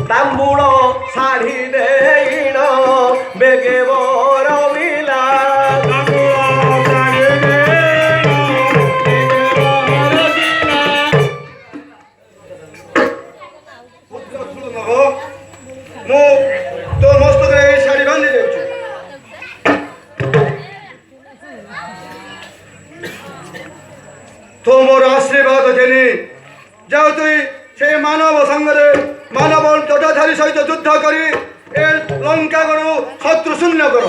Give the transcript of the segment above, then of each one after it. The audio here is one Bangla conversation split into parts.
তাম্বুল শাড়ি দেইন বেগে বরবিলা ମୁଁ ତୋ ମସ୍ତକରେ ଏଇ ଶାଢ଼ୀ ବାନ୍ଧି ଦେଉଛି। ତୁ ମୋର ଆଶୀର୍ବାଦ ଘେନି ଯାଉ ତୁଇ ସେ ମାନବ ସାଙ୍ଗରେ ମାନବ ଜଟାଧାରୀ ସହିତ ଯୁଦ୍ଧ କରି ଏ ଲଙ୍କାକୁ ଶତ୍ରୁ ଶୂନ୍ୟ କର।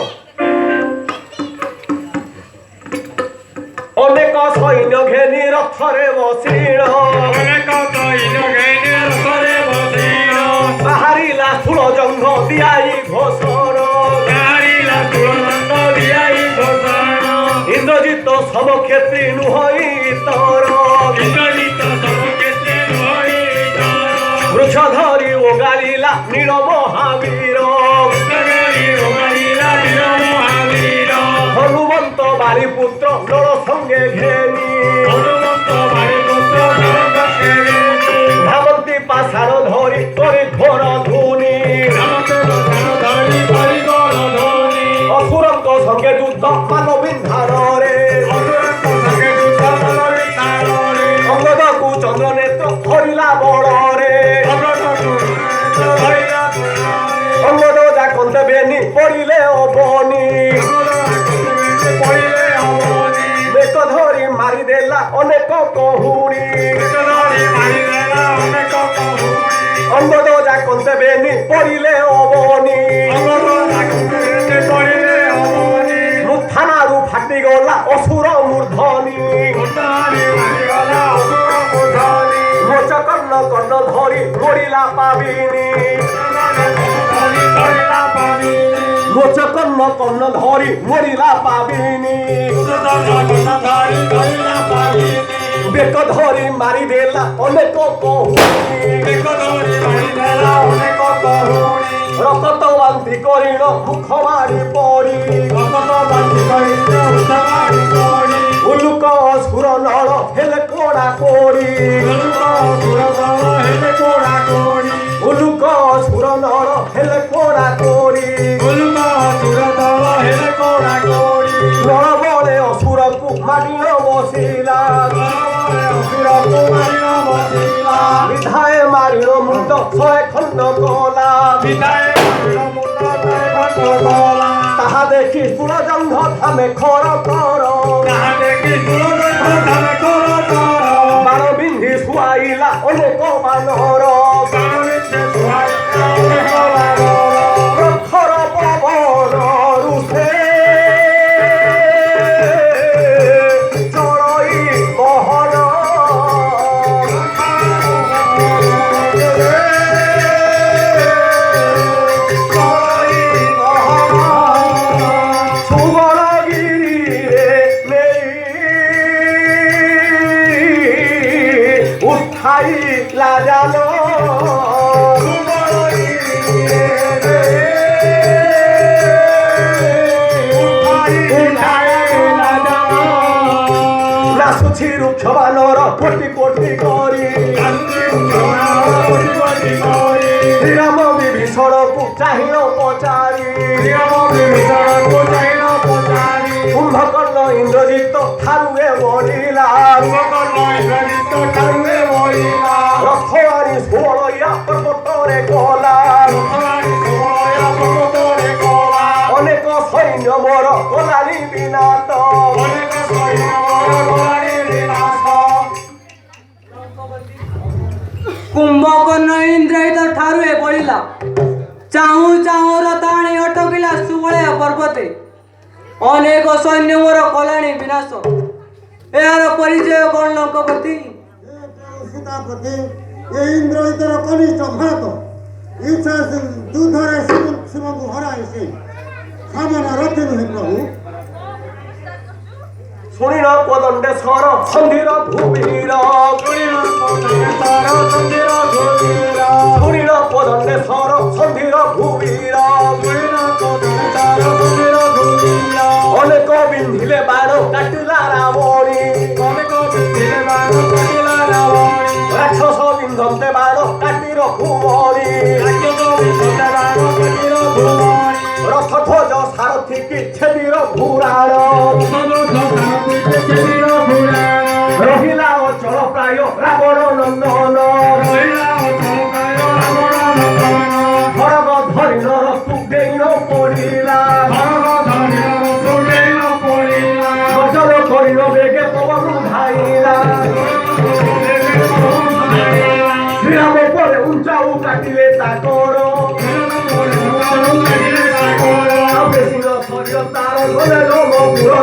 অনেক সৈন্য ঘেনি রথরে বসিল বাহারিলা স্থূল জঙ্ঘ দিয়াই ঘোষণ ইন্দ্রজিৎ সমক্ষেত্রী নুহই তর বৃক্ষ ধরি ওগালিলা নীল মহাবীর হনুমন্ত বালিপুত্র নর সঙ্গে ঘেনি ধামন্তি পাশার ধরি করে ঘোর ধুনি অসুরঙ্ক সঙ্গে যুদ্ধ মানবিন্ধারে অঙ্গদকু চন্দ্রনেত্র ধরিলা বড়রে অঙ্গদ যাকন্তে বেনি পড়িলে অবনি বেক ধরি মারিদেলা অনেক কহুড়ি অঙ্গদ যাকন্তে বেনি পড়িলে অবনি মুথানারু ফাটিগলা অসুর মূর্ধনি মোচকর্ণ কর্ণ ধরি মরিলা পাবিনি মোচকর্ণ কর্ণ ধরি মরিলা পাবিনি বেক ধরি মারিদেলা অনেক কহুড়ি রক্ত বান্তি করিল মুখ মারি পড়ি উলুক সুর নল হেলে কোড়া কোড়ি উলুক সুর নল হেলে কোড়া কোড়ি নল বলে অসুরকু মারিল বসিলা বিধায় মারিল মুন্ড শয়ে খণ্ড কলা তাহা দেখি সুরজঙ্ঘ থামে খর কর বাণ বিন্ধি শুয়াইলা অনেক বানর প্রখর পবন রুষে চড়ই বহন উঠাইলা জানো নাচুছি রুক্ষ বানর কোটি কোটি করি শ্রীরাম বিভীষণকু চাহিল পচারি কুম্ভকর্ণ ইন্দ্রজিৎ ঠারুয়ে বলিলা রথয়ারি ষোলইয়া পর্বতরে গলা অনেক সৈন্য মোর গলারি বিনাশ কুম্ভকর্ণ ইন্দ্রজিৎ ଠାରୁଏ ପଡ଼ିଲା ଚାହୁଁ ଚାହୁଁ ରଥାଣି ଅଟକିଲା ସୁବଳୟ ପର୍ବତେ ଅନେକ ସୈନ୍ୟ ମୋର କଲାଣି ବିନାଶ ଏହାର ପରିଚୟ କଣ ଲଙ୍କପତି ସୀତାପତି ଏ ଇନ୍ଦ୍ରଜିତର କନିଷ୍ଠ ଭରତ ଇଚ୍ଛା ଯୁଦ୍ଧରେ ଶିବଙ୍କୁ ହରାଇଛି ସାମନା ରଥି ନୁହେଁ ପ୍ରଭୁ শুনিল পদণ্ডেশ্বর সন্ধির ভূমির শুনিল পদণ্ডেশ্বর সন্ধির ভূমির অনেক বিন্ধিলে বাণ কাটিলা রাবণী রাক্ষস বিন্ধন্তে বাণ কাটির ভুবনী ଛେଦିର ଘୁରାଳ ରହିଲା ଅଚଳ ପ୍ରାୟ ରାବଣ ନନ୍ଦନ ଖଡ଼ଗ ଧରିଲ ତୁ ଡେଇଁନ ପଡ଼ିଲା ଗଜଲ କରିଲ ବେଗେ ପବନ ଧାଇଲା ଶ୍ରୀରାମ ପରେ ଉଞ୍ଚାଉ କାଟିଲେ ତାକର ବେଶୀ ନ ସରିଲ ତାର ଗଲେ ଲୋମ ପୁର